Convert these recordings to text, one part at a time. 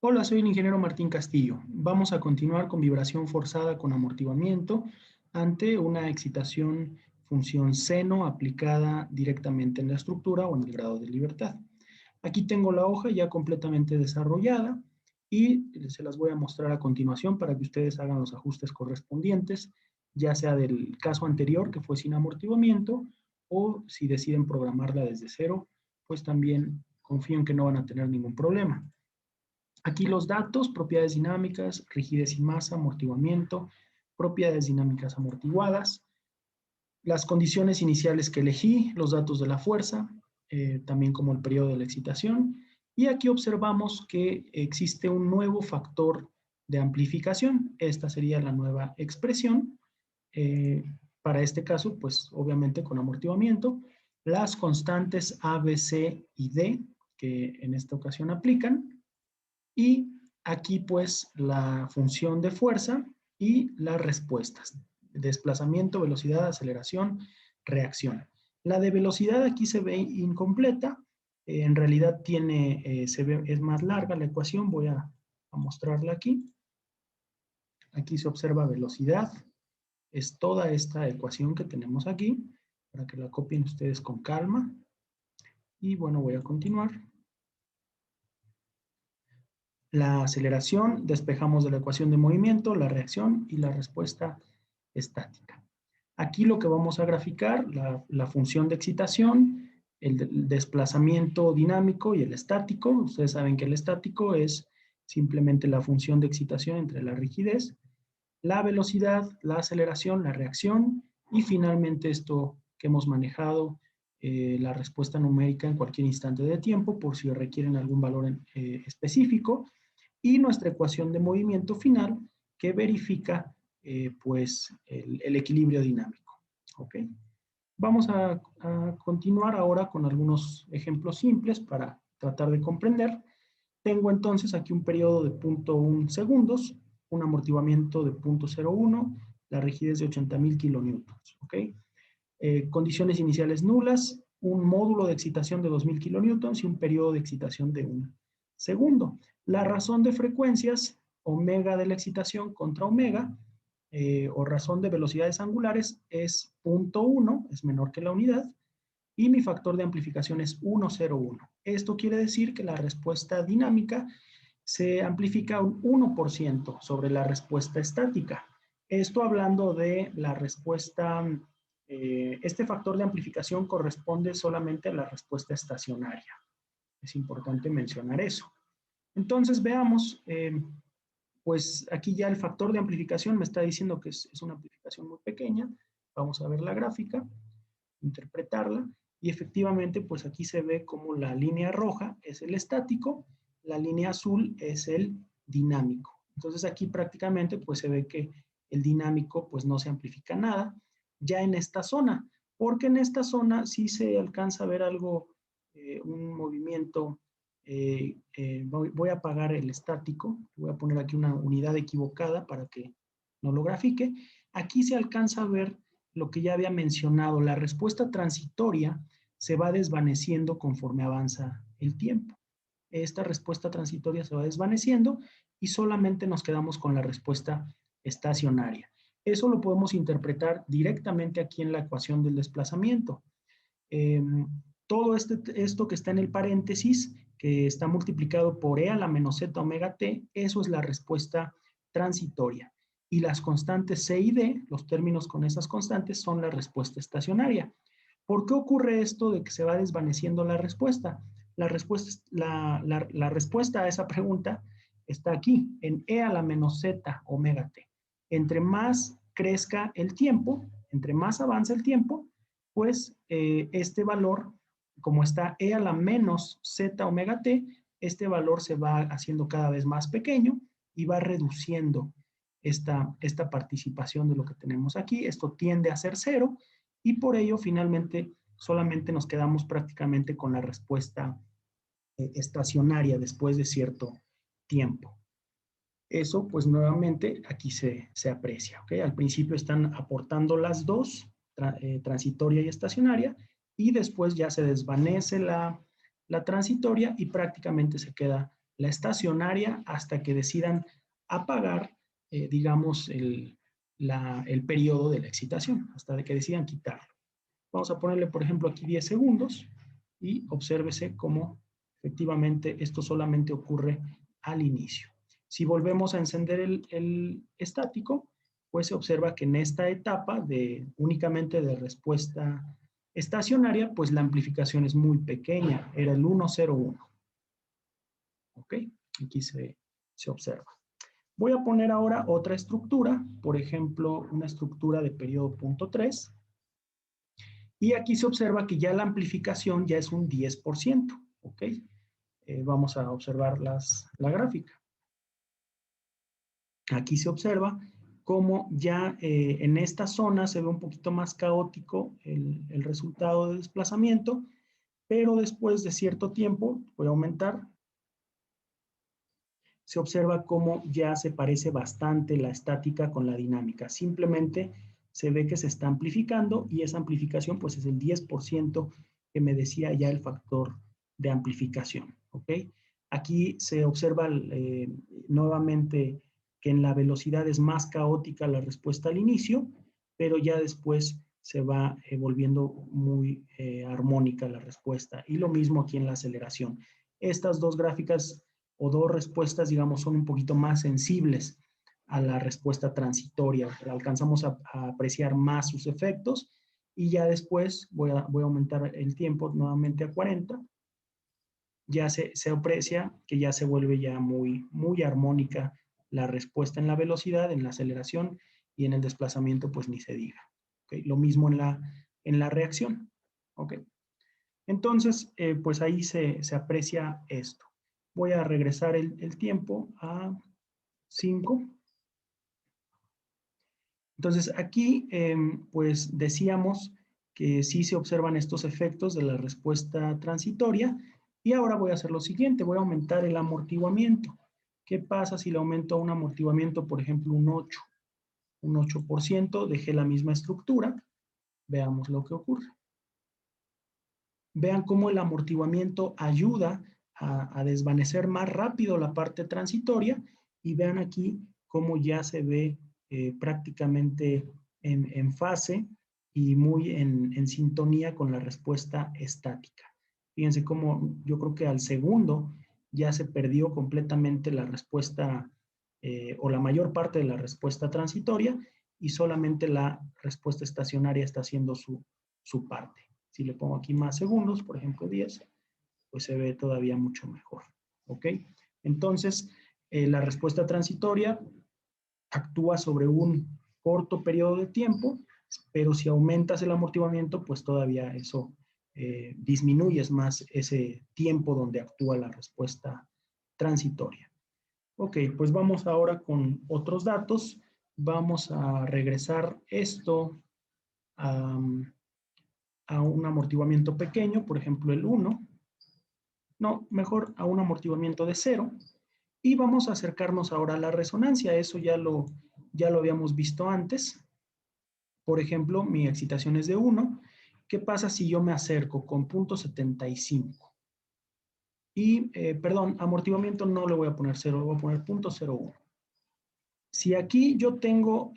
Hola, soy el ingeniero Martín Castillo. Vamos a continuar con vibración forzada con amortiguamiento ante una excitación función seno aplicada directamente en la estructura o en el grado de libertad. Aquí tengo la hoja ya completamente desarrollada y se las voy a mostrar a continuación para que ustedes hagan los ajustes correspondientes, ya sea del caso anterior que fue sin amortiguamiento o si deciden programarla desde cero, pues también confío en que no van a tener ningún problema. Aquí los datos, propiedades dinámicas, rigidez y masa, amortiguamiento, propiedades dinámicas amortiguadas, las condiciones iniciales que elegí, los datos de la fuerza, también como el periodo de la excitación. Y aquí observamos que existe un nuevo factor de amplificación. Esta sería la nueva expresión. Para este caso, pues obviamente con amortiguamiento. Las constantes A, B, C y D, que en esta ocasión aplican. Y aquí pues la función de fuerza y las respuestas. Desplazamiento, velocidad, aceleración, reacción. La de velocidad aquí se ve incompleta. En realidad es más larga la ecuación. Voy a mostrarla aquí. Aquí se observa velocidad. Es toda esta ecuación que tenemos aquí para que la copien ustedes con calma. Y bueno, voy a continuar. La aceleración, despejamos de la ecuación de movimiento, la reacción y la respuesta estática. Aquí lo que vamos a graficar, la función de excitación, el desplazamiento dinámico y el estático. Ustedes saben que el estático es simplemente la función de excitación entre la rigidez, la velocidad, la aceleración, la reacción y finalmente esto que hemos manejado, la respuesta numérica en cualquier instante de tiempo por si requieren algún valor específico y nuestra ecuación de movimiento final que verifica pues el equilibrio dinámico. ¿Ok? Vamos a continuar ahora con algunos ejemplos simples para tratar de comprender. Tengo entonces aquí un periodo de 0.1 segundos, un amortiguamiento de 0.01, la rigidez de 80.000 kilonewtons. ¿Ok? Condiciones iniciales nulas, un módulo de excitación de 2.000 kilonewtons y un periodo de excitación de 1 segundo. La razón de frecuencias, omega de la excitación contra omega, o razón de velocidades angulares es 0.1, es menor que la unidad, y mi factor de amplificación es 1,01. Esto quiere decir que la respuesta dinámica se amplifica un 1% sobre la respuesta estática. Esto hablando de la respuesta, este factor de amplificación corresponde solamente a la respuesta estacionaria. Es importante mencionar eso. Entonces veamos, pues aquí ya el factor de amplificación me está diciendo que es una amplificación muy pequeña. Vamos a ver la gráfica, interpretarla, y efectivamente pues aquí se ve como la línea roja es el estático, la línea azul es el dinámico. Entonces aquí prácticamente pues se ve que el dinámico pues no se amplifica nada ya en esta zona, porque en esta zona sí se alcanza a ver algo, un movimiento. Voy a apagar el estático, voy a poner aquí una unidad equivocada para que no lo grafique. Aquí se alcanza a ver lo que ya había mencionado, la respuesta transitoria se va desvaneciendo conforme avanza el tiempo. Esta respuesta transitoria se va desvaneciendo y solamente nos quedamos con la respuesta estacionaria. Eso lo podemos interpretar directamente aquí en la ecuación del desplazamiento. Todo esto que está en el paréntesis, que está multiplicado por E a la menos Z omega T, eso es la respuesta transitoria. Y las constantes C y D, los términos con esas constantes, son la respuesta estacionaria. ¿Por qué ocurre esto de que se va desvaneciendo la respuesta? La respuesta a esa pregunta está aquí, en E a la menos Z omega T. Entre más crezca el tiempo, entre más avanza el tiempo, pues este valor, como está E a la menos Z omega T, este valor se va haciendo cada vez más pequeño y va reduciendo esta participación de lo que tenemos aquí. Esto tiende a ser cero y por ello finalmente solamente nos quedamos prácticamente con la respuesta estacionaria después de cierto tiempo. Eso pues nuevamente aquí se aprecia. ¿Okay? Al principio están aportando las dos, transitoria y estacionaria, y después ya se desvanece la transitoria y prácticamente se queda la estacionaria hasta que decidan apagar, digamos, el periodo de la excitación, hasta que decidan quitarlo. Vamos a ponerle, por ejemplo, aquí 10 segundos y obsérvese cómo efectivamente esto solamente ocurre al inicio. Si volvemos a encender el estático, pues se observa que en esta etapa únicamente de respuesta estacionaria, pues la amplificación es muy pequeña, era el 101. ¿Ok? Aquí se observa. Voy a poner ahora otra estructura, por ejemplo, una estructura de periodo punto 3, y aquí se observa que ya la amplificación ya es un 10%, ¿ok? Vamos a observar la gráfica. Aquí se observa cómo ya en esta zona se ve un poquito más caótico el resultado de desplazamiento, pero después de cierto tiempo, voy a aumentar, se observa cómo ya se parece bastante la estática con la dinámica. Simplemente se ve que se está amplificando y esa amplificación pues es el 10% que me decía ya el factor de amplificación. ¿Ok? Aquí se observa nuevamente que en la velocidad es más caótica la respuesta al inicio, pero ya después se va volviendo muy armónica la respuesta. Y lo mismo aquí en la aceleración. Estas dos gráficas o dos respuestas, digamos, son un poquito más sensibles a la respuesta transitoria. Alcanzamos a apreciar más sus efectos y ya después voy a aumentar el tiempo nuevamente a 40. Ya se aprecia que ya se vuelve ya muy, muy armónica la respuesta en la velocidad, en la aceleración y en el desplazamiento, pues ni se diga. ¿Okay? Lo mismo en la reacción. ¿Okay? Entonces, pues ahí se aprecia esto. Voy a regresar el tiempo a 5. Entonces, aquí, pues decíamos que sí se observan estos efectos de la respuesta transitoria. Y ahora voy a hacer lo siguiente, voy a aumentar el amortiguamiento. ¿Qué pasa si le aumento a un amortiguamiento, por ejemplo, un 8? Un 8%, dejé la misma estructura. Veamos lo que ocurre. Vean cómo el amortiguamiento ayuda a desvanecer más rápido la parte transitoria y vean aquí cómo ya se ve prácticamente en fase y muy en sintonía con la respuesta estática. Fíjense cómo yo creo que al segundo ya se perdió completamente la respuesta o la mayor parte de la respuesta transitoria y solamente la respuesta estacionaria está haciendo su parte. Si le pongo aquí más segundos, por ejemplo 10, pues se ve todavía mucho mejor. ¿Ok? Entonces, la respuesta transitoria actúa sobre un corto periodo de tiempo, pero si aumentas el amortiguamiento, pues todavía eso disminuyes más ese tiempo donde actúa la respuesta transitoria. Ok, pues vamos ahora con otros datos. Vamos a regresar esto a un amortiguamiento pequeño, por ejemplo el 1, no, mejor a un amortiguamiento de 0, y vamos a acercarnos ahora a la resonancia, eso ya lo habíamos visto antes. Por ejemplo, mi excitación es de 1, ¿qué pasa si yo me acerco con 0.75? Y, perdón, amortiguamiento no le voy a poner 0, le voy a poner 0.01. Si aquí yo tengo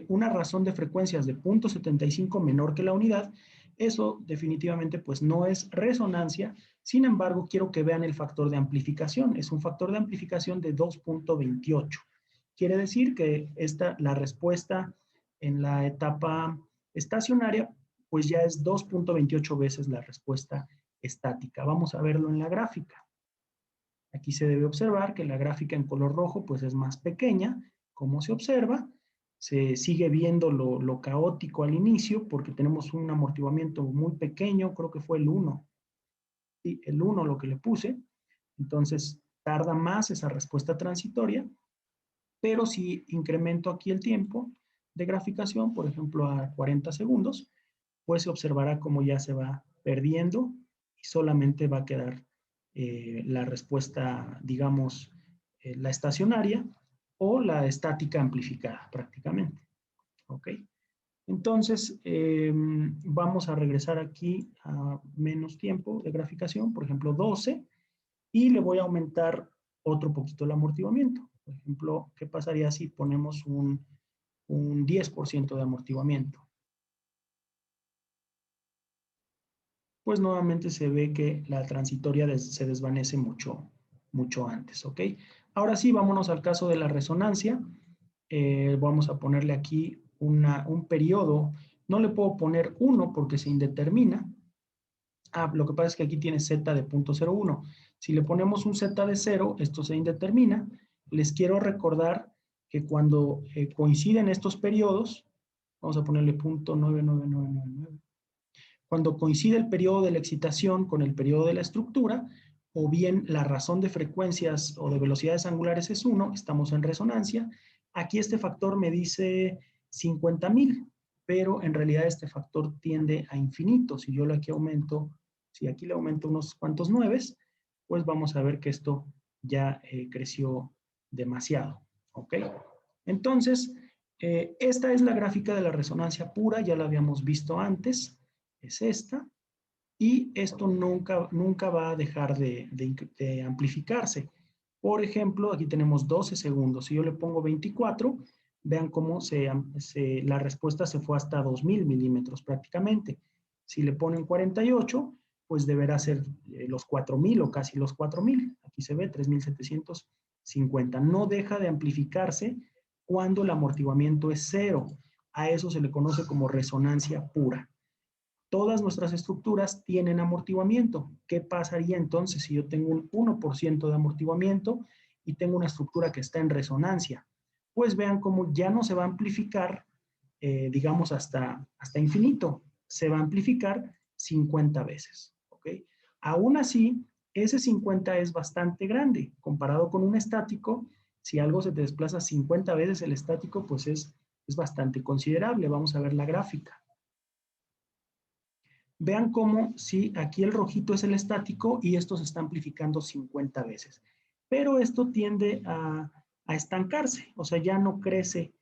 una razón de frecuencias de 0.75 menor que la unidad, eso definitivamente pues no es resonancia. Sin embargo, quiero que vean el factor de amplificación. Es un factor de amplificación de 2.28. Quiere decir que la respuesta en la etapa estacionaria pues ya es 2.28 veces la respuesta estática. Vamos a verlo en la gráfica. Aquí se debe observar que la gráfica en color rojo pues es más pequeña. Como se observa, se sigue viendo lo caótico al inicio porque tenemos un amortiguamiento muy pequeño, creo que fue el 1. Sí, el 1 lo que le puse. Entonces tarda más esa respuesta transitoria, pero si incremento aquí el tiempo de graficación, por ejemplo a 40 segundos, pues se observará cómo ya se va perdiendo y solamente va a quedar la respuesta, digamos, la estacionaria o la estática amplificada prácticamente. ¿Ok? Entonces, vamos a regresar aquí a menos tiempo de graficación, por ejemplo 12, y le voy a aumentar otro poquito el amortiguamiento. Por ejemplo, ¿qué pasaría si ponemos un 10% de amortiguamiento? Pues nuevamente se ve que la transitoria se desvanece mucho, mucho antes, ¿ok? Ahora sí, vámonos al caso de la resonancia. Vamos a ponerle aquí un periodo. No le puedo poner 1 porque se indetermina. Lo que pasa es que aquí tiene z de 0.01. Si le ponemos un z de 0, esto se indetermina. Les quiero recordar que cuando coinciden estos periodos, vamos a ponerle 0.99999, cuando coincide el periodo de la excitación con el periodo de la estructura, o bien la razón de frecuencias o de velocidades angulares es 1, estamos en resonancia. Aquí este factor me dice 50,000, pero en realidad este factor tiende a infinito. Si yo aquí aumento, si aquí le aumento unos cuantos 9, pues vamos a ver que esto ya creció demasiado, ¿ok? Entonces, esta es la gráfica de la resonancia pura, ya la habíamos visto antes, es esta, y esto nunca va a dejar de amplificarse. Por ejemplo, aquí tenemos 12 segundos. Si yo le pongo 24, vean cómo la respuesta se fue hasta 2000 milímetros prácticamente. Si le ponen 48, pues deberá ser los 4000 o casi los 4000. Aquí se ve 3750. No deja de amplificarse cuando el amortiguamiento es cero. A eso se le conoce como resonancia pura. Todas nuestras estructuras tienen amortiguamiento. ¿Qué pasaría entonces si yo tengo un 1% de amortiguamiento y tengo una estructura que está en resonancia? Pues vean cómo ya no se va a amplificar, digamos, hasta infinito. Se va a amplificar 50 veces. ¿Ok? Aún así, ese 50 es bastante grande. Comparado con un estático, si algo se te desplaza 50 veces el estático, pues es bastante considerable. Vamos a ver la gráfica. Vean cómo si aquí el rojito es el estático y esto se está amplificando 50 veces. Pero esto tiende a estancarse, o sea, ya no crece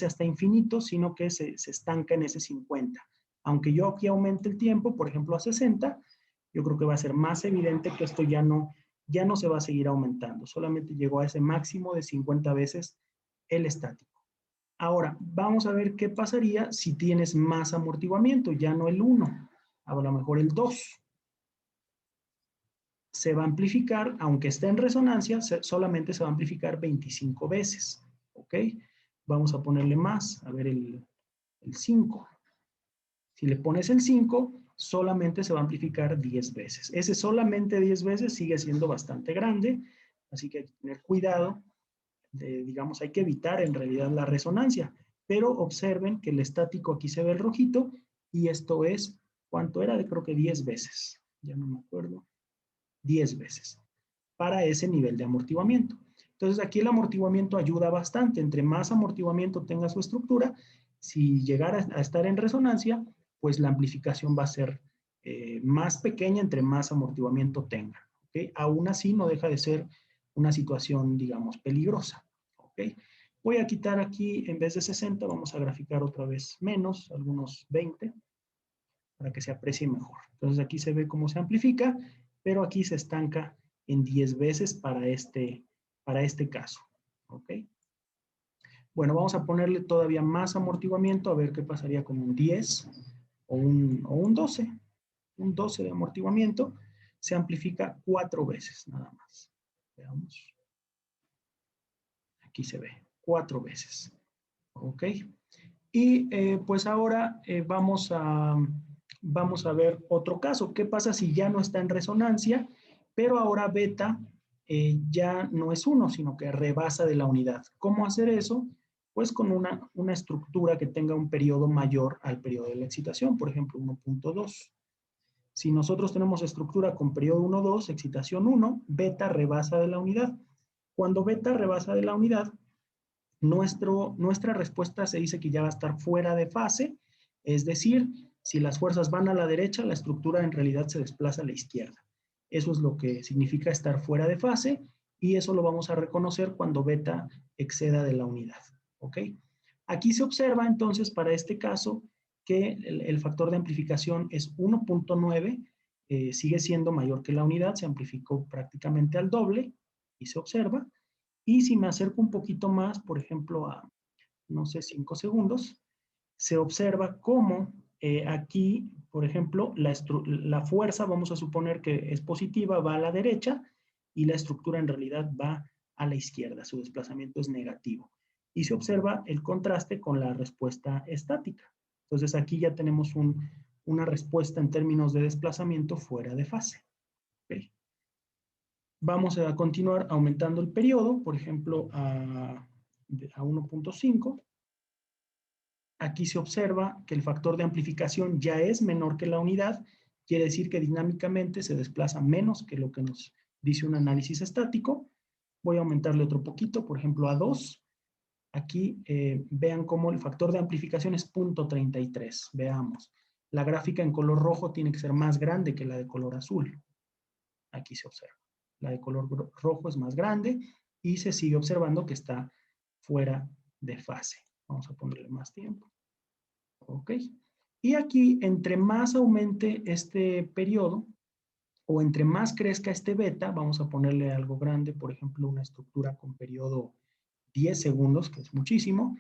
hasta infinito, sino que se estanca en ese 50. Aunque yo aquí aumente el tiempo, por ejemplo, a 60, yo creo que va a ser más evidente que esto ya no se va a seguir aumentando. Solamente llegó a ese máximo de 50 veces el estático. Ahora, vamos a ver qué pasaría si tienes más amortiguamiento, ya no el 1, a lo mejor el 2. Se va a amplificar, aunque esté en resonancia, solamente se va a amplificar 25 veces. ¿Ok? Vamos a ponerle más, a ver el 5. Si le pones el 5, solamente se va a amplificar 10 veces. Ese solamente 10 veces sigue siendo bastante grande, así que hay que tener cuidado. Digamos, hay que evitar en realidad la resonancia, pero observen que el estático aquí se ve el rojito y esto es, ¿cuánto era? Creo que 10 veces, ya no me acuerdo, 10 veces para ese nivel de amortiguamiento. Entonces aquí el amortiguamiento ayuda bastante, entre más amortiguamiento tenga su estructura, si llegara a estar en resonancia, pues la amplificación va a ser más pequeña entre más amortiguamiento tenga. ¿Okay? Aún así no deja de ser una situación, digamos, peligrosa. ¿Okay? Voy a quitar aquí, en vez de 60, vamos a graficar otra vez menos, algunos 20, para que se aprecie mejor. Entonces aquí se ve cómo se amplifica, pero aquí se estanca en 10 veces para este caso. ¿Ok? Bueno, vamos a ponerle todavía más amortiguamiento, a ver qué pasaría con un 10 o un 12. Un 12 de amortiguamiento se amplifica 4 veces nada más. Veamos. Aquí se ve, 4 veces. ¿Ok? Y pues ahora vamos a ver otro caso. ¿Qué pasa si ya no está en resonancia, pero ahora beta ya no es 1, sino que rebasa de la unidad? ¿Cómo hacer eso? Pues con una estructura que tenga un periodo mayor al periodo de la excitación, por ejemplo, 1.2. Si nosotros tenemos estructura con periodo 1.2, excitación 1, beta rebasa de la unidad. Cuando beta rebasa de la unidad, nuestra respuesta se dice que ya va a estar fuera de fase, es decir, si las fuerzas van a la derecha, la estructura en realidad se desplaza a la izquierda. Eso es lo que significa estar fuera de fase y eso lo vamos a reconocer cuando beta exceda de la unidad. ¿Ok? Aquí se observa entonces para este caso que el factor de amplificación es 1.9, sigue siendo mayor que la unidad, se amplificó prácticamente al doble y se observa. Y si me acerco un poquito más, por ejemplo, a, no sé, 5 segundos, se observa cómo aquí, por ejemplo, la fuerza, vamos a suponer que es positiva, va a la derecha y la estructura en realidad va a la izquierda, su desplazamiento es negativo. Y se observa el contraste con la respuesta estática. Entonces aquí ya tenemos una respuesta en términos de desplazamiento fuera de fase. Okay. Vamos a continuar aumentando el periodo, por ejemplo, a 1.5. Aquí se observa que el factor de amplificación ya es menor que la unidad, quiere decir que dinámicamente se desplaza menos que lo que nos dice un análisis estático. Voy a aumentarle otro poquito, por ejemplo, a 2. Aquí vean cómo el factor de amplificación es 0.33. Veamos. La gráfica en color rojo tiene que ser más grande que la de color azul. Aquí se observa. La de color rojo es más grande y se sigue observando que está fuera de fase. Vamos a ponerle más tiempo. Ok. Y aquí, entre más aumente este periodo, o entre más crezca este beta, vamos a ponerle algo grande, por ejemplo, una estructura con periodo 10 segundos, que es muchísimo,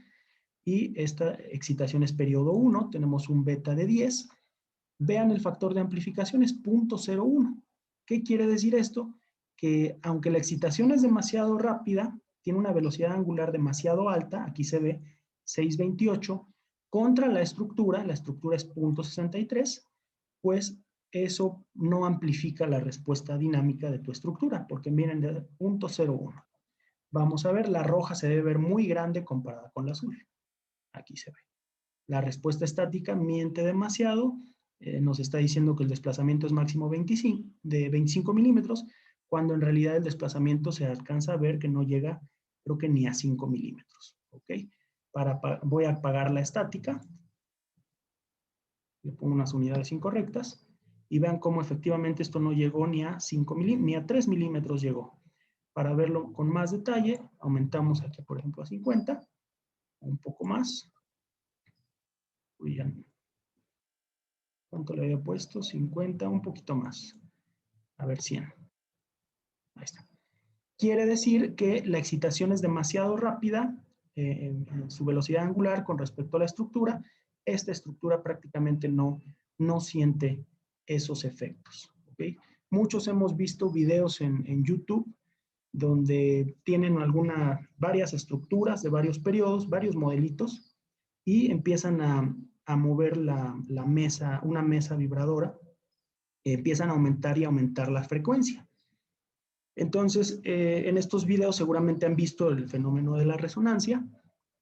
y esta excitación es periodo 1, tenemos un beta de 10. Vean el factor de amplificación es 0.01. ¿Qué quiere decir esto? Que aunque la excitación es demasiado rápida, tiene una velocidad angular demasiado alta, aquí se ve 628, contra la estructura es 0.63, pues eso no amplifica la respuesta dinámica de tu estructura, porque miren, de 0.01. Vamos a ver, la roja se debe ver muy grande comparada con la azul. Aquí se ve. La respuesta estática miente demasiado, nos está diciendo que el desplazamiento es máximo de 25 milímetros, cuando en realidad el desplazamiento se alcanza a ver que no llega, creo que ni a 5 milímetros. ¿Ok? Voy a apagar la estática, le pongo unas unidades incorrectas, y vean cómo efectivamente esto no llegó ni a 5 ni a 3 milímetros llegó. Para verlo con más detalle, aumentamos aquí, por ejemplo, a 50, un poco más. Uy, ya, ¿cuánto le había puesto? 50, un poquito más. A ver, 100. Ahí está. Quiere decir que la excitación es demasiado rápida en su velocidad angular con respecto a la estructura. Esta estructura prácticamente no siente esos efectos. ¿Okay? Muchos hemos visto videos en YouTube donde tienen varias estructuras de varios periodos, varios modelitos, y empiezan a mover la mesa, una mesa vibradora, empiezan a aumentar y aumentar la frecuencia. Entonces, en estos videos seguramente han visto el fenómeno de la resonancia,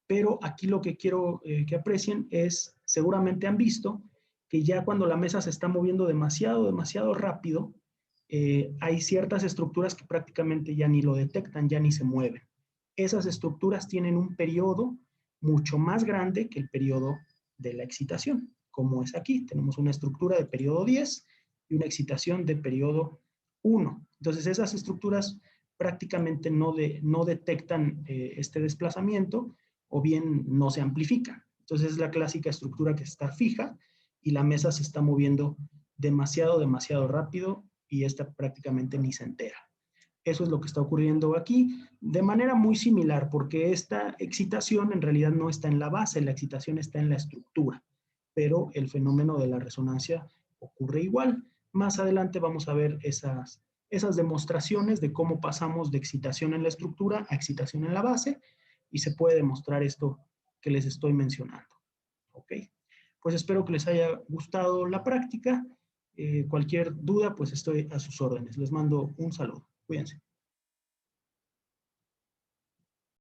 pero aquí lo que quiero que aprecien es, seguramente han visto que ya cuando la mesa se está moviendo demasiado rápido, hay ciertas estructuras que prácticamente ya ni lo detectan, ya ni se mueven. Esas estructuras tienen un periodo mucho más grande que el periodo de la excitación, como es aquí. Tenemos una estructura de periodo 10 y una excitación de periodo 1. Entonces, esas estructuras prácticamente no detectan este desplazamiento o bien no se amplifican. Entonces, es la clásica estructura que está fija y la mesa se está moviendo demasiado rápido y esta prácticamente ni se entera. Eso es lo que está ocurriendo aquí de manera muy similar, porque esta excitación en realidad no está en la base, la excitación está en la estructura, pero el fenómeno de la resonancia ocurre igual. Más adelante vamos a ver esas demostraciones de cómo pasamos de excitación en la estructura a excitación en la base, y se puede demostrar esto que les estoy mencionando. ¿Ok? Pues espero que les haya gustado la práctica. Cualquier duda, pues estoy a sus órdenes. Les mando un saludo. Cuídense.